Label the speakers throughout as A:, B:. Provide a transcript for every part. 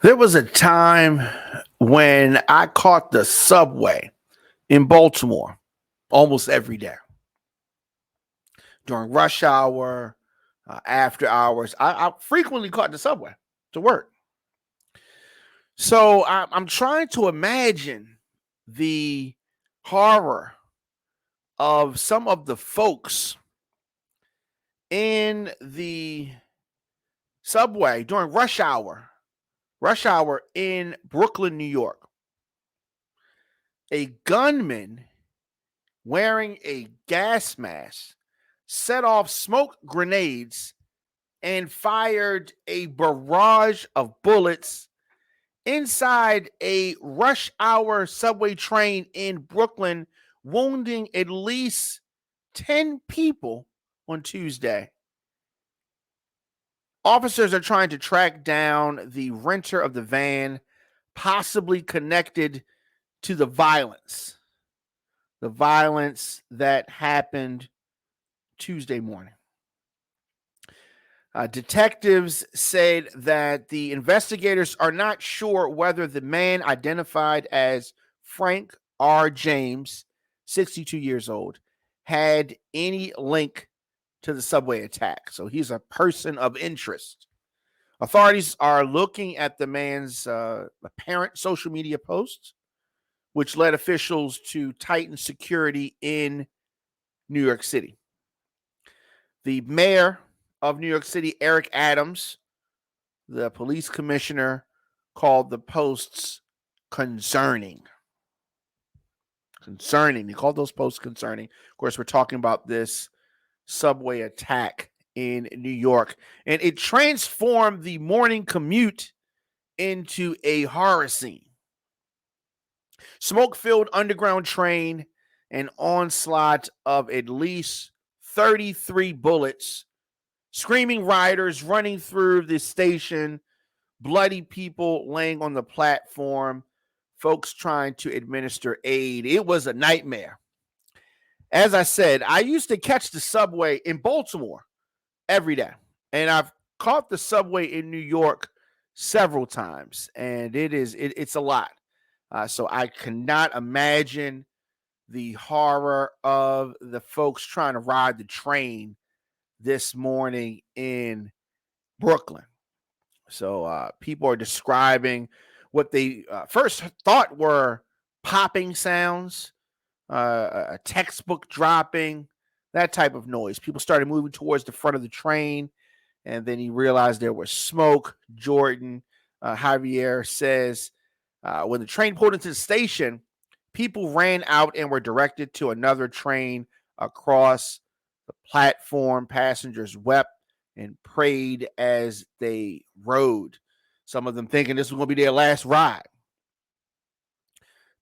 A: There was a time when I caught the subway in Baltimore almost every day during rush hour, after hours. I frequently caught the subway to work. So I'm trying to imagine the horror of some of the folks in the subway during rush hour in Brooklyn, New York. A gunman wearing a gas mask set off smoke grenades and fired a barrage of bullets inside a rush hour subway train in Brooklyn, wounding at least 10 people on Tuesday. Officers are trying to track down the renter of the van, possibly connected to the violence that happened Tuesday morning. Detectives said that the investigators are not sure whether the man identified as Frank R. James, 62 years old, had any link to the subway attack. So he's a person of interest. Authorities are looking at the man's apparent social media posts, which led officials to tighten security in New York City. The mayor of New York City, Eric Adams, the police commissioner, called the posts concerning. He called those posts concerning. Of course, we're talking about this subway attack in New York, and it transformed the morning commute into a horror scene. Smoke-filled underground train, an onslaught of at least 33 bullets, screaming riders running through the station, bloody people laying on the platform, folks trying to administer aid. It was a nightmare. As I said, I used to catch the subway in Baltimore every day, and I've caught the subway in New York several times, and it's a lot. So I cannot imagine the horror of the folks trying to ride the train this morning in Brooklyn. So people are describing what they first thought were popping sounds, a textbook dropping, that type of noise. People started moving towards the front of the train, and then he realized there was smoke. Jordan Javier says when the train pulled into the station, people ran out and were directed to another train across the platform. Passengers wept and prayed as they rode, some of them thinking this was going to be their last ride.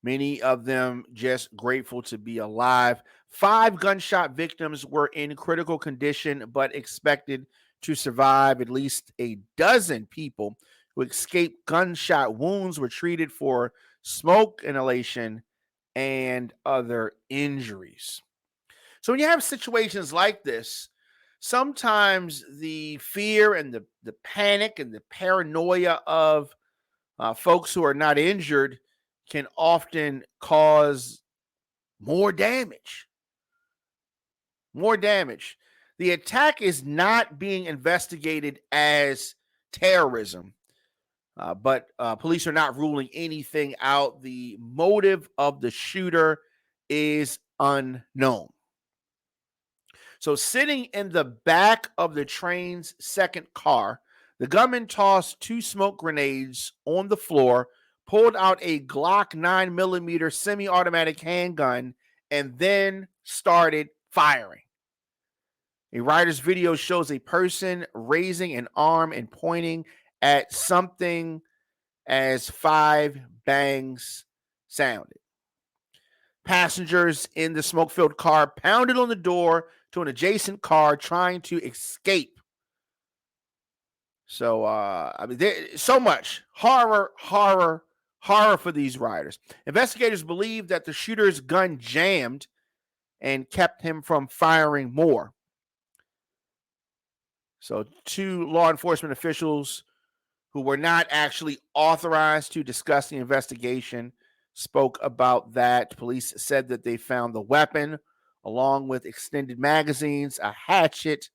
A: Many of them just grateful to be alive. 5 gunshot victims were in critical condition, but expected to survive. At least a dozen people who escaped gunshot wounds were treated for smoke inhalation and other injuries. So when you have situations like this, sometimes the fear and the panic and the paranoia of folks who are not injured can often cause more damage. More damage. The attack is not being investigated as terrorism, but police are not ruling anything out. The motive of the shooter is unknown. So, sitting in the back of the train's second car, the gunman tossed 2 smoke grenades on the floor, pulled out a Glock 9mm semi-automatic handgun, and then started firing. A rider's video shows a person raising an arm and pointing at something as 5 bangs sounded. Passengers in the smoke-filled car pounded on the door to an adjacent car trying to escape. So, there's so much horror for these riders. Investigators believe that the shooter's gun jammed and kept him from firing more. So 2 law enforcement officials who were not actually authorized to discuss the investigation, spoke about that. Police said that they found the weapon along with extended magazines, a hatchet,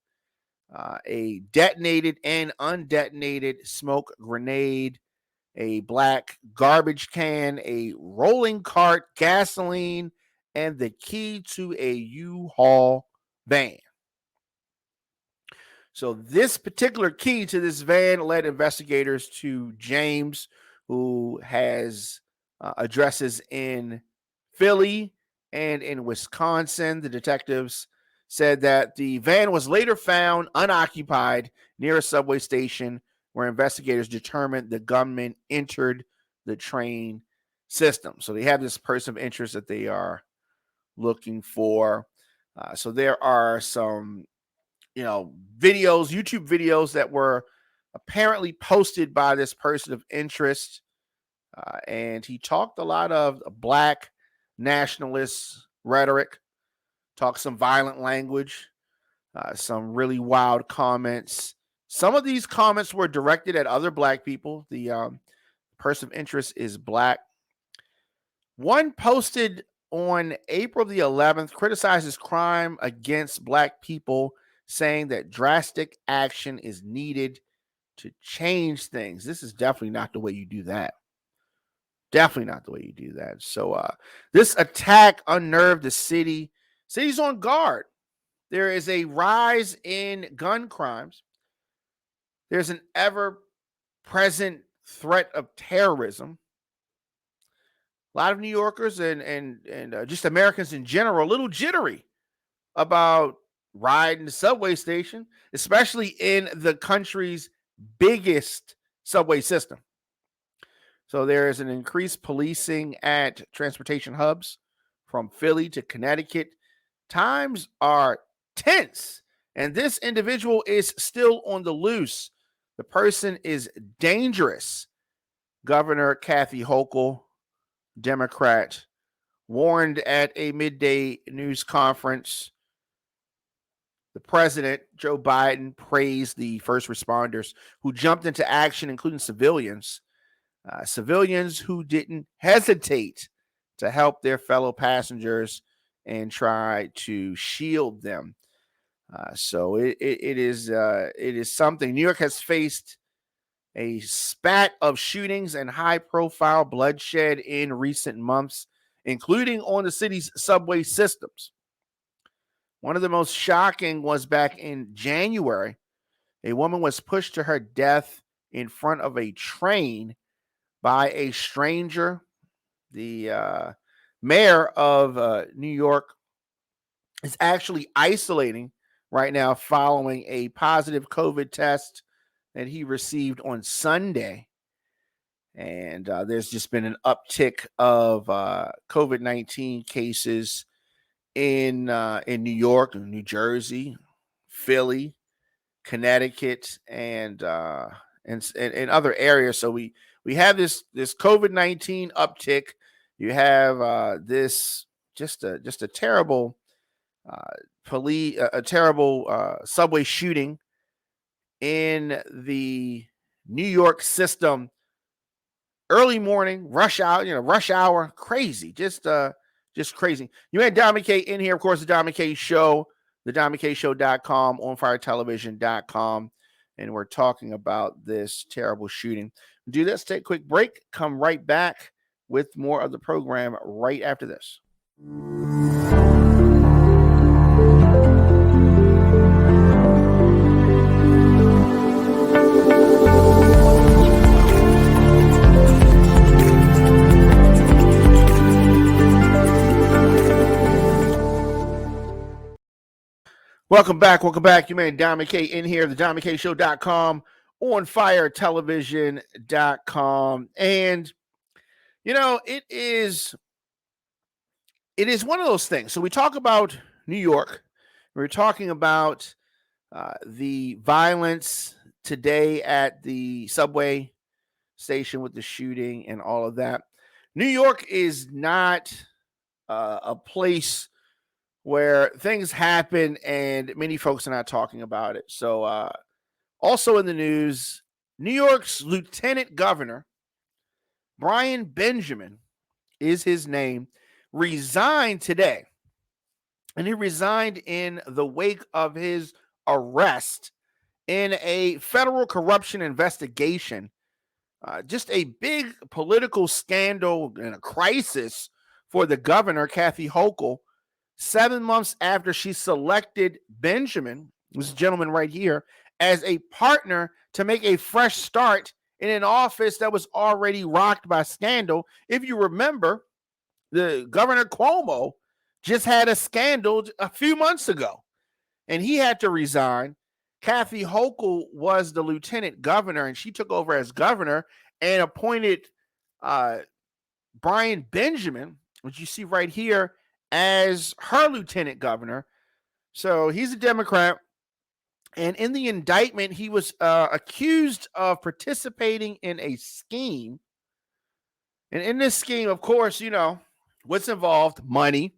A: a detonated and undetonated smoke grenade, a black garbage can, a rolling cart, gasoline, and the key to a U-Haul van. So this particular key to this van led investigators to James, who has addresses in Philly and in Wisconsin. The detectives said that the van was later found unoccupied near a subway station where investigators determined the gunman entered the train system. So they have this person of interest that they are looking for. So there are some videos, YouTube videos that were apparently posted by this person of interest. And he talked a lot of black nationalist rhetoric, talked some violent language, some really wild comments. Some of these comments were directed at other black people. The person of interest is black. One posted on April the 11th criticizes crime against black people, saying that drastic action is needed to change things. This is definitely not the way you do that. Definitely not the way you do that. So this attack unnerved the city. City's on guard. There is a rise in gun crimes. There's an ever-present threat of terrorism. A lot of New Yorkers and just Americans in general, a little jittery about riding the subway station, especially in the country's biggest subway system. So there is an increased policing at transportation hubs from Philly to Connecticut. Times are tense, and this individual is still on the loose. The person is dangerous. Governor Kathy Hochul, Democrat, warned at a midday news conference. The president, Joe Biden, praised the first responders who jumped into action, including civilians who didn't hesitate to help their fellow passengers and try to shield them. So it is something. New York has faced a spat of shootings and high-profile bloodshed in recent months, including on the city's subway systems. One of the most shocking was back in January. A woman was pushed to her death in front of a train by a stranger. The mayor of New York is actually isolating right now following a positive COVID test that he received on Sunday. And there's just been an uptick of COVID-19 cases in New York, New Jersey, Philly, Connecticut, and other areas. So we have this COVID-19 uptick. You have this just a terrible terrible subway shooting in the New York system. Early morning, rush hour, crazy, just crazy. You had Don McKay in here, of course, the Don McKay Show, theDonMcKayShow.com, onfiretelevision.com, and we're talking about this terrible shooting. Do this, take a quick break, come right back with more of the program right after this. Welcome back. You man, Don McKay in here, the DonMcKayShow.com, onfiretelevision.com. And, it is one of those things. So we talk about New York. We're talking about the violence today at the subway station with the shooting and all of that. New York is not a place where things happen and many folks are not talking about it. So also in the news, New York's Lieutenant Governor, Brian Benjamin is his name, resigned today. And he resigned in the wake of his arrest in a federal corruption investigation. Just a big political scandal and a crisis for the governor, Kathy Hochul, 7 months after she selected Benjamin, this gentleman right here, as a partner to make a fresh start in an office that was already rocked by scandal. If you remember, the Governor Cuomo just had a scandal a few months ago, and he had to resign. Kathy Hochul was the lieutenant governor, and she took over as governor and appointed Brian Benjamin, which you see right here, as her lieutenant governor. So he's a Democrat. And in the indictment, he was accused of participating in a scheme. And in this scheme, of course, you know, what's involved? Money.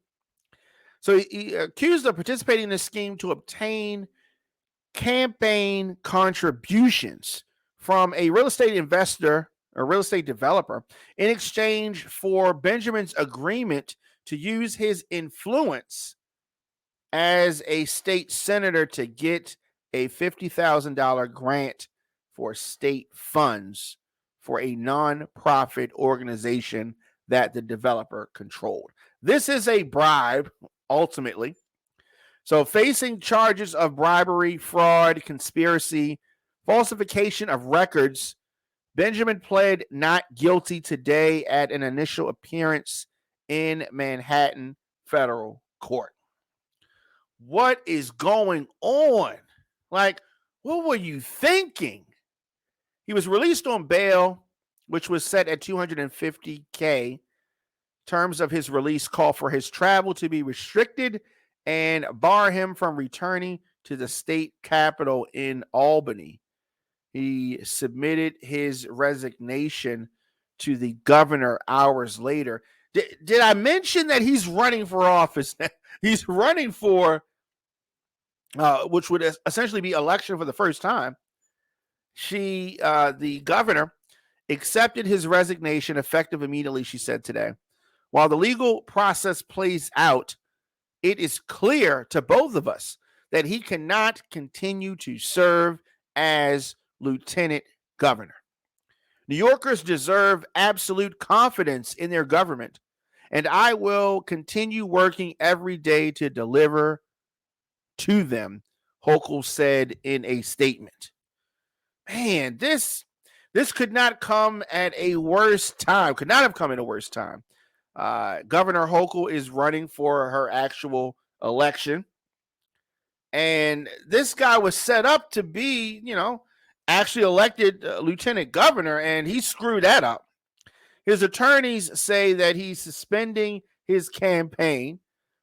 A: So he accused of participating in this scheme to obtain campaign contributions from a real estate investor or real estate developer in exchange for Benjamin's agreement to use his influence as a state senator to get a $50,000 grant for state funds for a nonprofit organization that the developer controlled. This is a bribe, ultimately. So facing charges of bribery, fraud, conspiracy, falsification of records, Benjamin pled not guilty today at an initial appearance in Manhattan federal court. What is going on? Like, what were you thinking? He was released on bail, which was set at $250K. Terms of his release call for his travel to be restricted and bar him from returning to the state capitol in Albany. He submitted his resignation to the governor hours later. Did I mention that he's running for office? He's running for, which would essentially be election for the first time. The governor, accepted his resignation effective immediately, she said today. While the legal process plays out, it is clear to both of us that he cannot continue to serve as lieutenant governor. New Yorkers deserve absolute confidence in their government, and I will continue working every day to deliver to them, Hochul said in a statement. Man, this could not come at a worse time. Could not have come at a worse time. Governor Hochul is running for her actual election. And this guy was set up to be, you know, actually elected lieutenant governor, and he screwed that up. His attorneys say that he's suspending his campaign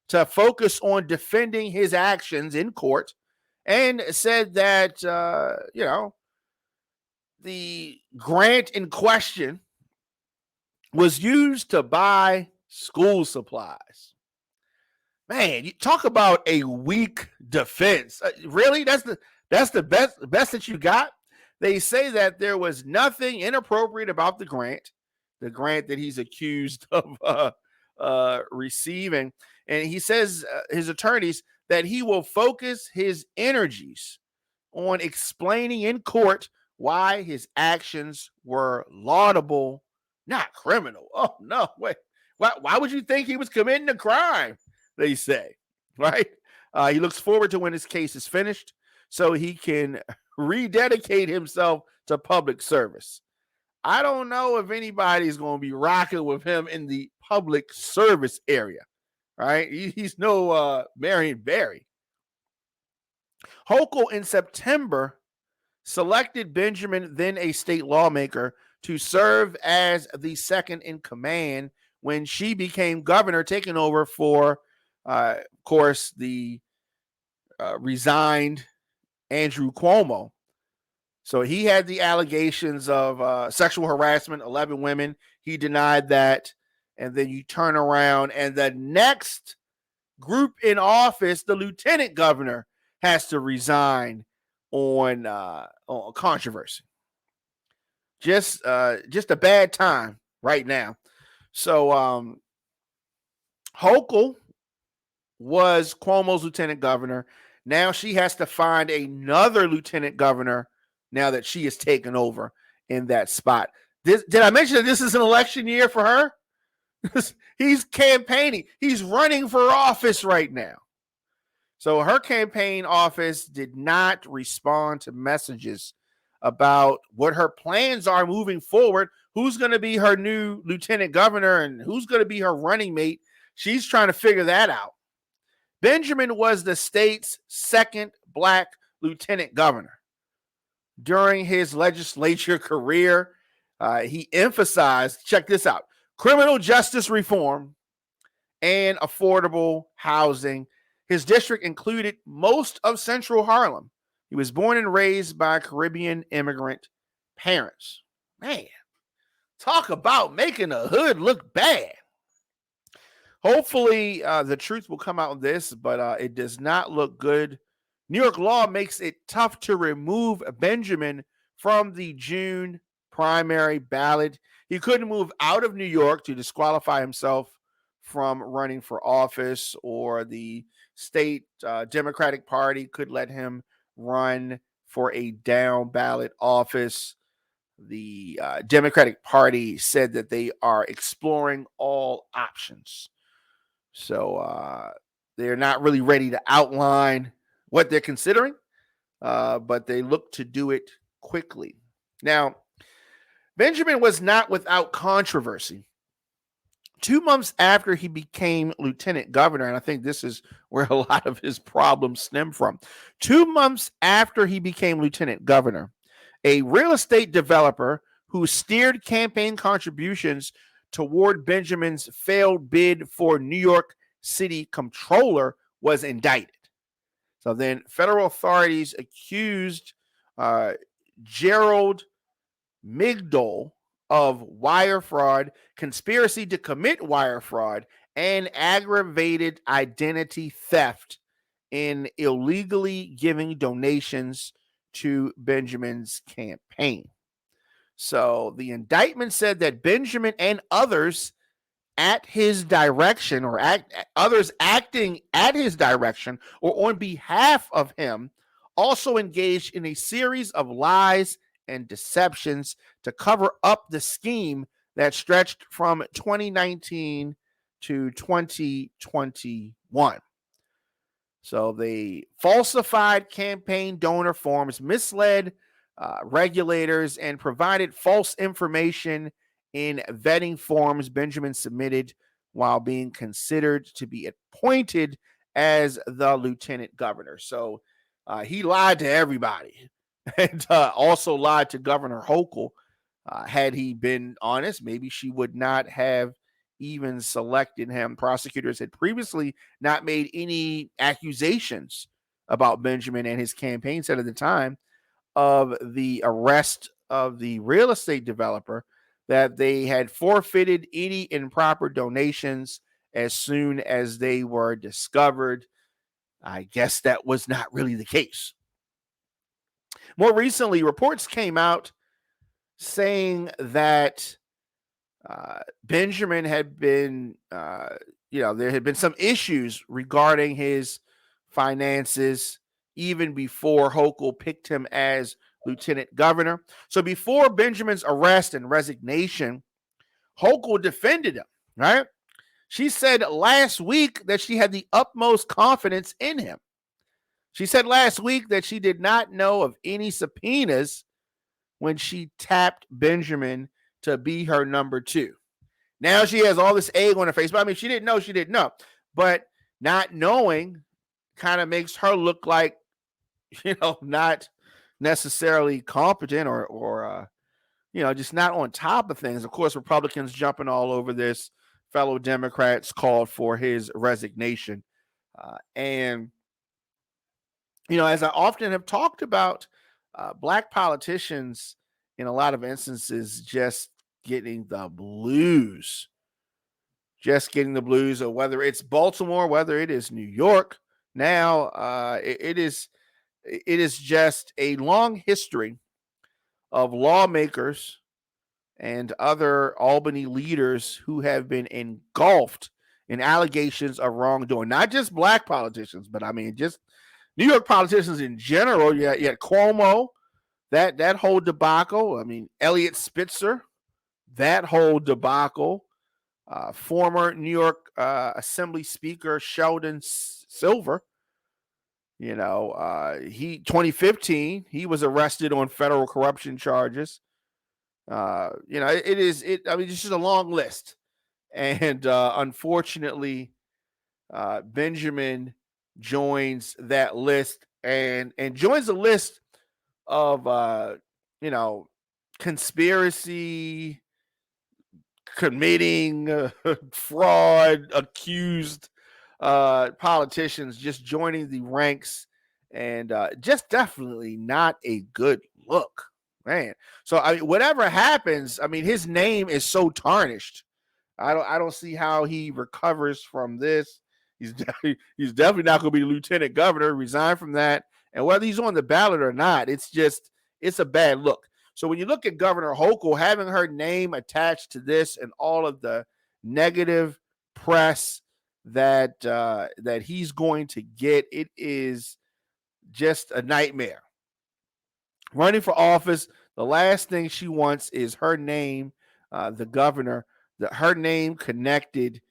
A: to focus on defending his actions in court, and said that, you know, the grant in question was used to buy school supplies. Man, you talk about a weak defense. Really? That's the best that you got? They say that there was nothing inappropriate about the grant that he's accused of receiving. And he says, his attorneys, that he will focus his energies on explaining in court why his actions were laudable, not criminal. Oh, no, wait. Why would you think he was committing a crime? They say, right? He looks forward to when his case is finished so he can rededicate himself to public service. I don't know if anybody's going to be rocking with him in the public service area, right? He's no Marion Barry. Hochul in September selected Benjamin, then a state lawmaker, to serve as the second in command when she became governor, taking over for, of course, the resigned Andrew Cuomo. So he had the allegations of sexual harassment, 11 women. He denied that. And then you turn around and the next group in office, the lieutenant governor, has to resign on controversy. Just a bad time right now. So Hochul was Cuomo's lieutenant governor. Now she has to find another lieutenant governor now that she has taken over in that spot. Did I mention that this is an election year for her? He's campaigning. He's running for office right now. So her campaign office did not respond to messages about what her plans are moving forward, who's going to be her new lieutenant governor and who's going to be her running mate. She's trying to figure that out. Benjamin was the state's second black lieutenant governor. During his legislature career, he emphasized, check this out, criminal justice reform and affordable housing. His district included most of central Harlem. He was born and raised by Caribbean immigrant parents. Man, talk about making the hood look bad. Hopefully, the truth will come out of this, but it does not look good. New York law makes it tough to remove Benjamin from the June primary ballot. He couldn't move out of New York to disqualify himself from running for office, or the state Democratic Party could let him run for a down ballot office. The Democratic Party said that they are exploring all options. So they're not really ready to outline what they're considering, but they look to do it quickly. Now, Benjamin was not without controversy. 2 months after he became lieutenant governor, and I think this is where a lot of his problems stem from. 2 months after he became lieutenant governor, a real estate developer who steered campaign contributions toward Benjamin's failed bid for New York City Comptroller was indicted. So then federal authorities accused Gerald Migdol of wire fraud, conspiracy to commit wire fraud, and aggravated identity theft in illegally giving donations to Benjamin's campaign. So the indictment said that Benjamin and others at his direction, or others acting at his direction or on behalf of him, also engaged in a series of lies and deceptions to cover up the scheme that stretched from 2019 to 2021. So they falsified campaign donor forms, misled regulators, and provided false information in vetting forms Benjamin submitted while being considered to be appointed as the lieutenant governor. So he lied to everybody, and also lied to Governor Hochul. Had he been honest, maybe she would not have even selected him. Prosecutors had previously not made any accusations about Benjamin and his campaign, said at the time of the arrest of the real estate developer that they had forfeited any improper donations as soon as they were discovered. I guess that was not really the case. More recently, reports came out saying that Benjamin had been, there had been some issues regarding his finances even before Hochul picked him as lieutenant governor. So before Benjamin's arrest and resignation, Hochul defended him, right? She said last week that she had the utmost confidence in him. She said last week that she did not know of any subpoenas when she tapped Benjamin to be her number two. Now she has all this egg on her face. But I mean, she didn't know. But not knowing kind of makes her look like, not necessarily competent or just not on top of things. Of course, Republicans jumping all over this. Fellow Democrats called for his resignation. And as I often have talked about, black politicians in a lot of instances just getting the blues. Or whether it's Baltimore, whether it is New York. Now, it is just a long history of lawmakers and other Albany leaders who have been engulfed in allegations of wrongdoing. Not just black politicians, but I mean just New York politicians in general. You had Cuomo, that whole debacle. I mean, Elliot Spitzer, that whole debacle. Former New York Assembly Speaker Sheldon Silver, he 2015 he was arrested on federal corruption charges. I mean, it's just a long list, and unfortunately, Benjamin joins that list and joins a list of conspiracy, committing fraud, accused politicians just joining the ranks, and just definitely not a good look, man. So I mean, whatever happens, I mean, his name is so tarnished. I don't see how he recovers from this. He's definitely not going to be lieutenant governor. Resign from that, and whether he's on the ballot or not, it's a bad look. So when you look at Governor Hochul having her name attached to this and all of the negative press that he's going to get, it is just a nightmare. Running for office, the last thing she wants is her name, the governor, her name connected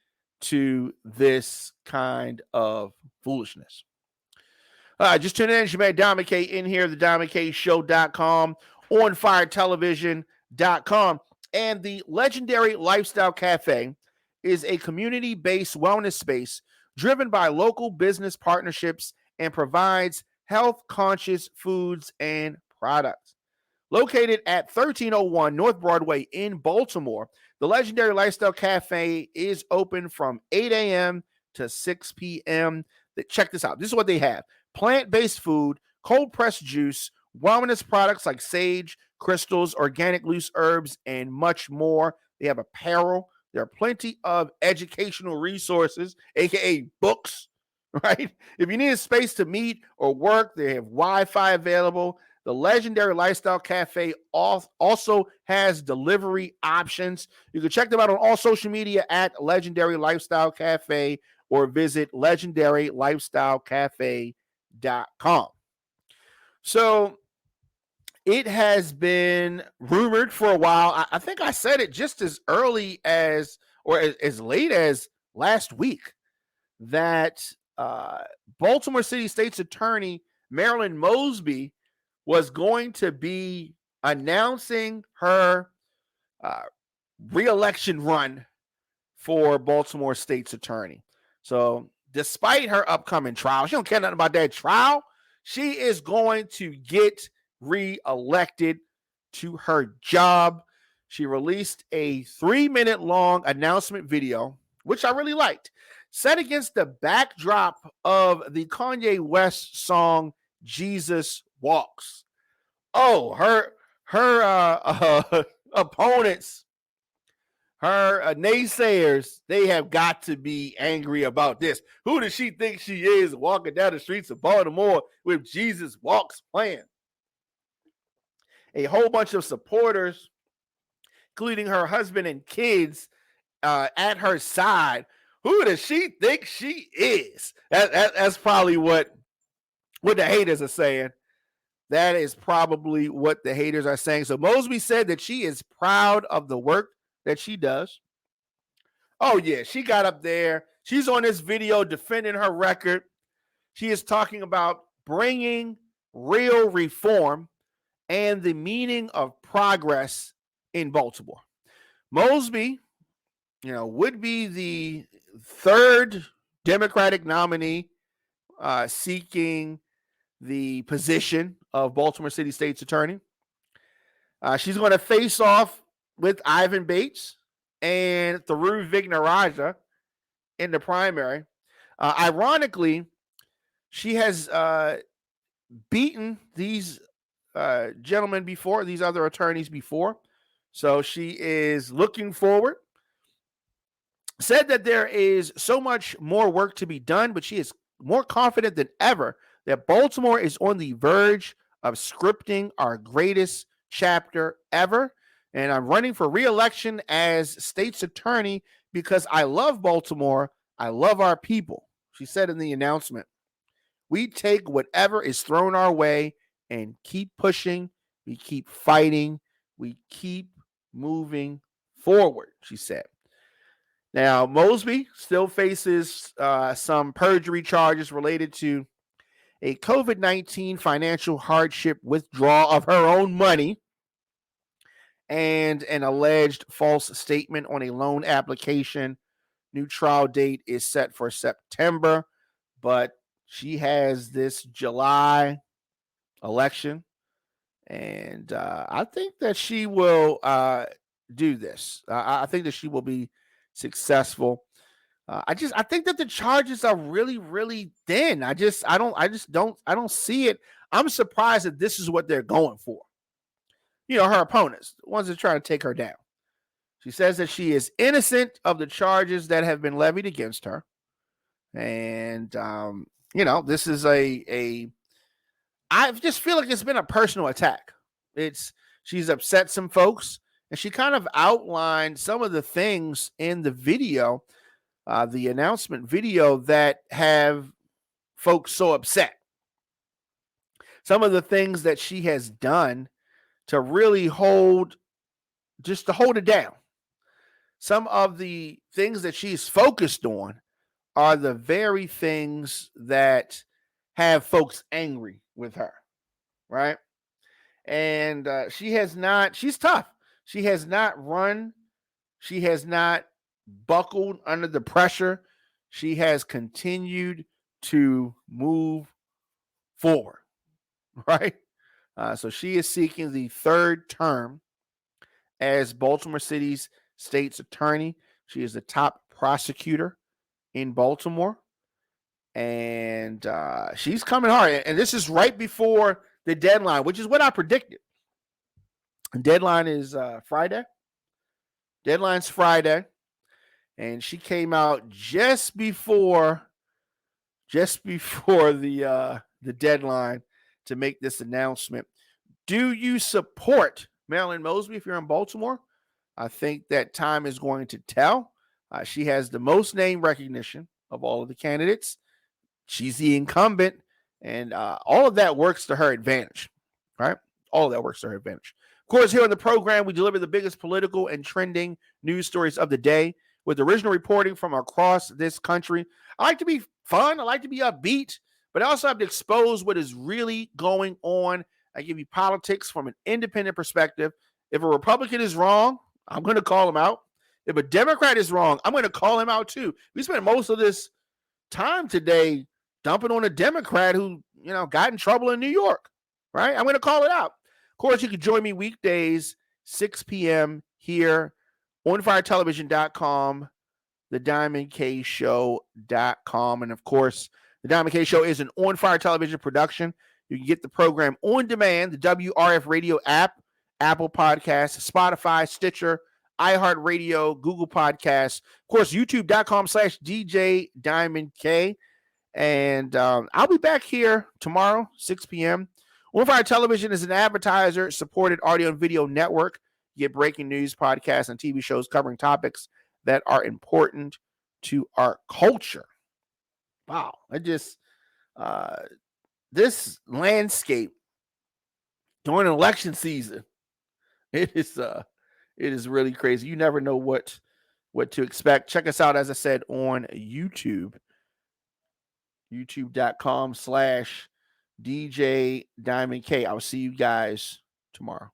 A: to this kind of foolishness. Just tune in. She made Don McKay in here, the DonMcKayShow.com, OnFireTelevision.com. And the Legendary Lifestyle Cafe is a community-based wellness space driven by local business partnerships and provides health-conscious foods and products. Located at 1301 North Broadway in Baltimore, the Legendary Lifestyle Cafe is open from 8 a.m. to 6 p.m. Check this out. This is what they have. Plant-based food, cold-pressed juice, wellness products like sage, crystals, organic loose herbs, and much more. They have apparel. There are plenty of educational resources, aka books, right? If you need a space to meet or work, they have Wi-Fi available. The Legendary Lifestyle Cafe also has delivery options. You can check them out on all social media at Legendary Lifestyle Cafe or visit legendarylifestylecafe.com. So it has been rumored for a while. I think I said it just as early as, or as late as last week, that Baltimore City State's Attorney Marilyn Mosby was going to be announcing her reelection run for Baltimore State's Attorney. So despite her upcoming trial, she don't care nothing about that trial. She is going to get reelected to her job. She released a 3-minute long announcement video, which I really liked, set against the backdrop of the Kanye West song Jesus Walks. Oh, her opponents, her naysayers, they have got to be angry about this. Who does she think she is walking down the streets of Baltimore with Jesus Walks playing? A whole bunch of supporters, including her husband and kids, at her side. Who does she think she is? That's probably what the haters are saying. That is probably what the haters are saying. So Mosby said that she is proud of the work that she does. Oh, yeah, she got up there. She's on this video defending her record. She is talking about bringing real reform and the meaning of progress in Baltimore. Mosby, would be the third Democratic nominee seeking the position of Baltimore City State's Attorney. She's going to face off with Ivan Bates and Thiru Vignarajah in the primary. Ironically, she has beaten these gentlemen before, these other attorneys before. So she is looking forward. Said that there is so much more work to be done, but she is more confident than ever that Baltimore is on the verge of scripting our greatest chapter ever. And I'm running for reelection as state's attorney because I love Baltimore. I love our people. She said in the announcement, we take whatever is thrown our way and keep pushing. We keep fighting. We keep moving forward, she said. Now, Mosby still faces some perjury charges related to a COVID-19 financial hardship withdrawal of her own money and an alleged false statement on a loan application. New trial date is set for September, but she has this July election, and I think that she will do this. I think that she will be successful. I think that the charges are really, really thin. I don't see it. I'm surprised that this is what they're going for. Her opponents, the ones that are trying to take her down. She says that she is innocent of the charges that have been levied against her. And, this is I just feel like it's been a personal attack. She's upset some folks, and she kind of outlined some of the things in the video, the announcement video, that have folks so upset. Some of the things that she has done to really hold it down. Some of the things that she's focused on are the very things that have folks angry with her, right? And she's tough. She has not run. She has not buckled under the pressure. She has continued to move forward, right? So she is seeking the third term as Baltimore City's state's attorney. She is the top prosecutor in Baltimore, and she's coming hard. And this is right before the deadline, which is what I predicted. The deadline is Friday. Deadline's Friday, and she came out just before the deadline to make this announcement. Do you support Marilyn Mosby if you're in Baltimore? I think that time is going to tell. She has the most name recognition of all of the candidates. She's the incumbent, and all of that works to her advantage, right? All of that works to her advantage. Of course, here on the program, we deliver the biggest political and trending news stories of the day with original reporting from across this country. I like to be fun. I like to be upbeat, but I also have to expose what is really going on. I give you politics from an independent perspective. If a Republican is wrong, I'm going to call him out. If a Democrat is wrong, I'm going to call him out too. We spent most of this time today dumping on a Democrat who, got in trouble in New York, right? I'm going to call it out. Of course, you can join me weekdays, 6 p.m. here on firetelevision.com, thediamondkshow.com. And of course, the Diamond K Show is an On Fire Television production. You can get the program on demand, the WRF Radio app, Apple Podcasts, Spotify, Stitcher, iHeartRadio, Google Podcasts, of course, youtube.com/DJ Diamond K. And I'll be back here tomorrow, 6 p.m. On Fire Television is an advertiser-supported audio and video network. You get breaking news, podcasts, and TV shows covering topics that are important to our culture. Wow. This landscape during election season, it is really crazy. You never know what to expect. Check us out, as I said, on YouTube. youtube.com/DJ Diamond K. I'll see you guys tomorrow.